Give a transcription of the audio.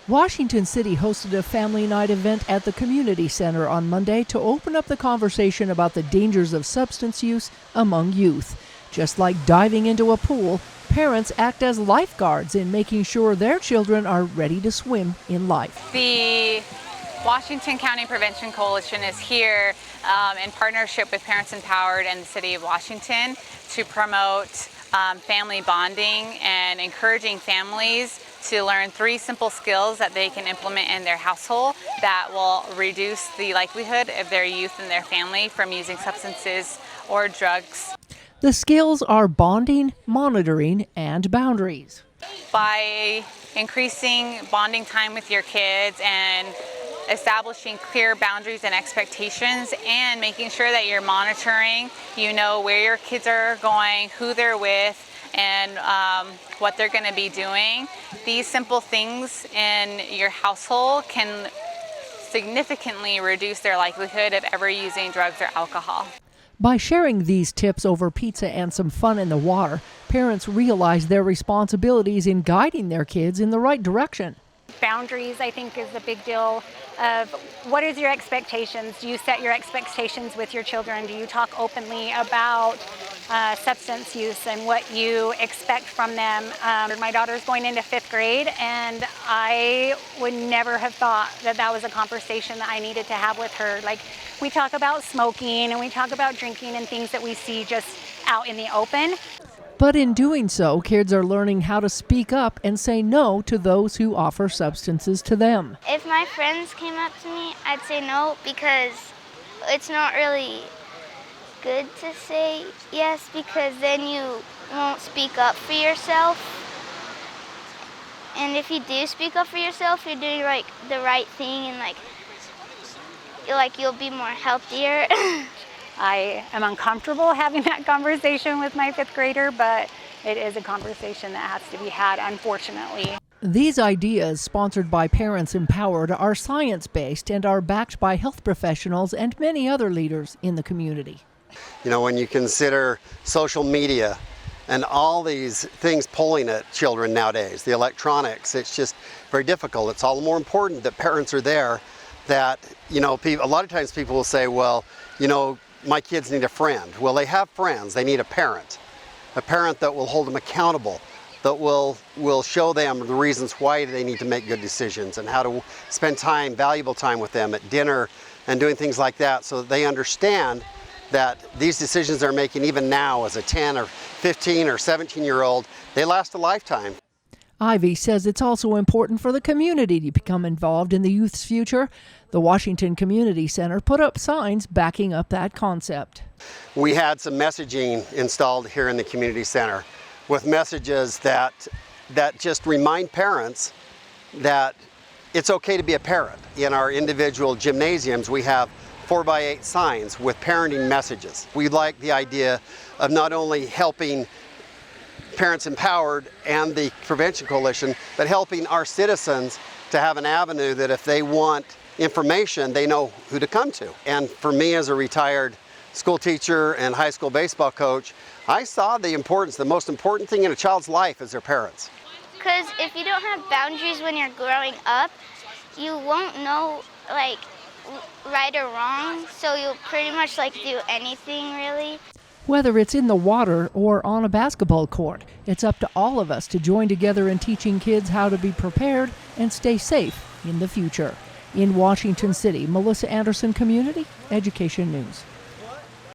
Washington City hosted a family night event at the community center on Monday to open up the conversation about the dangers of substance use among youth. Just like diving into a pool, parents act as lifeguards in making sure their children are ready to swim in life. The Washington County Prevention Coalition is here in partnership with Parents Empowered and the City of Washington to promote family bonding and encouraging families to learn 3 simple skills that they can implement in their household that will reduce the likelihood of their youth and their family from using substances or drugs. The skills are bonding, monitoring, and boundaries. By increasing bonding time with your kids and establishing clear boundaries and expectations and making sure that you're monitoring, you know where your kids are going, who they're with, and what they're going to be doing. These simple things in your household can significantly reduce their likelihood of ever using drugs or alcohol. By sharing these tips over pizza and some fun in the water, parents realize their responsibilities in guiding their kids in the right direction. Boundaries, I think, is a big deal of what is your expectations? Do you set your expectations with your children? Do you talk openly about substance use and what you expect from them? My daughter's going into 5th grade, and I would never have thought that that was a conversation that I needed to have with her. Like, we talk about smoking and we talk about drinking and things that we see just out in the open. But in doing so, kids are learning how to speak up and say no to those who offer substances to them. If my friends came up to me, I'd say no, because it's not really good to say yes, because then you won't speak up for yourself. And if you do speak up for yourself, you're doing the right thing, and you'll be more healthier. I am uncomfortable having that conversation with my 5th grader, but it is a conversation that has to be had, unfortunately. These ideas, sponsored by Parents Empowered, are science-based and are backed by health professionals and many other leaders in the community. You know, when you consider social media and all these things pulling at children nowadays, the electronics, it's just very difficult. It's all the more important that parents are there, that, you know, a lot of times people will say, well, you know, my kids need a friend. Well, they have friends. They need a parent that will hold them accountable, that will show them the reasons why they need to make good decisions and how to spend time, valuable time with them at dinner and doing things like that, so that they understand that these decisions they're making even now as a 10 or 15 or 17-year-old, they last a lifetime. Ivy says it's also important for the community to become involved in the youth's future. The Washington Community Center put up signs backing up that concept. We had some messaging installed here in the community center with messages that just remind parents that it's okay to be a parent. In our individual gymnasiums, we have 4x8 signs with parenting messages. We like the idea of not only helping Parents Empowered and the Prevention Coalition, but helping our citizens to have an avenue that if they want information, they know who to come to. And for me, as a retired school teacher and high school baseball coach, I saw the most important thing in a child's life is their parents. Because if you don't have boundaries when you're growing up, you won't know right or wrong, so you'll pretty much do anything, really. Whether it's in the water or on a basketball court, it's up to all of us to join together in teaching kids how to be prepared and stay safe in the future. In Washington City, Melissa Anderson, Community Education News.